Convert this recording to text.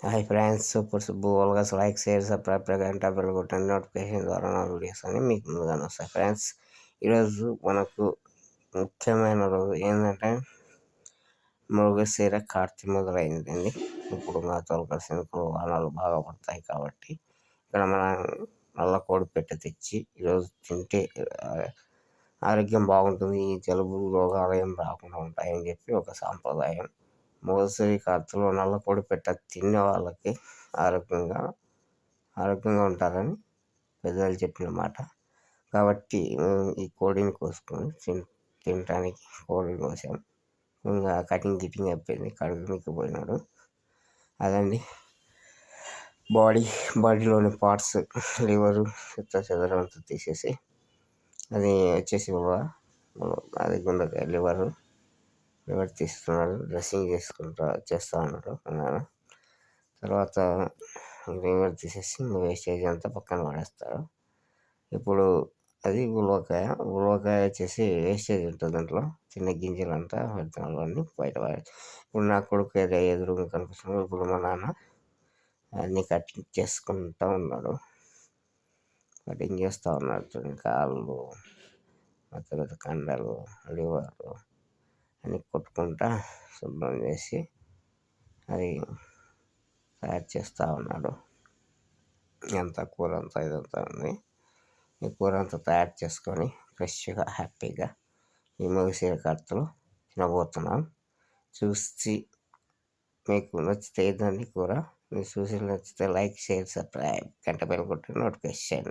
Hi friends, super Subbu always like, share, subscribe, గంట bell కొట్టండి. Notification ద్వారా నా వీడియోస్ అని మీకు ముందుగానే వస్తాయి. ఫ్రెండ్స్, ఈరోజు మనకు ముఖ్యమైన రోజు ఏంటంటే మృగశిర కార్తీ మొదలైందండి. ఇప్పుడు మా తొలకరిసినప్పుడు వానలు బాగా పడతాయి కాబట్టి ఇక్కడ మన నల్ల కోడి పెట్ట తెచ్చి ఈరోజు తింటే ఆరోగ్యం బాగుంటుంది, ఈ జలుబు రోగాలు ఏం రాకుండా ఉంటాయని చెప్పి ఒక సాంప్రదాయం. మృగశిర కార్తీలో నల్ల కోడి పెట్ట తిన్న వాళ్ళకి ఆరోగ్యంగా ఉంటారని పెద్దలు చెప్పిన మాట. కాబట్టి ఈ కోడిని కోసుకొని తినటానికి కోడిని కోసాం. ఇంకా కటింగ్ అయిపోయింది, కడుగునికి పోయినాడు. అదండి బాడీలోని పార్ట్స్, లివరు చెదరంతా తీసేసి అది వచ్చేసి అది గుండెకాయ లివర్ తీస్తున్నాడు, డ్రెస్సింగ్ చేస్తూ ఉన్నాడు అన్నాను. తర్వాత లివర్ తీసేసి వేస్టేజ్ అంతా పక్కన పడేస్తాడు. ఇప్పుడు అది ఉలవకాయ వచ్చేసి వేస్టేజ్ ఉంటుంది, దాంట్లో చిన్న గింజలు అంతా విత్తనాలు అన్నీ బయట ఇప్పుడు నా కొడుకు ఎదురుగా కనిపిస్తున్నాడు. ఇప్పుడు మా నాన్న అన్నీ కటింగ్ చేసుకుంటూ ఉన్నాడు, చూడండి. కాళ్ళు, తర్వాత కండలు, లివర్లు అన్నీ కొట్టుకుంటా శుభ్రం చేసి అది తయారు చేస్తూ ఉన్నాడు. కూర అంతా ఇదంతా ఉంది. ఈ కూర అంతా తయారు చేసుకొని ఫ్రెష్గా హ్యాపీగా ఈ మృగశిర కార్తీలో తినబోతున్నాం. చూసి మీకు నచ్చితే ఏదండి కూర, మీరు చూసి నచ్చితే లైక్, షేర్, సబ్స్క్రైబ్, గంట బెల్ కొట్టి నోటిఫికేషన్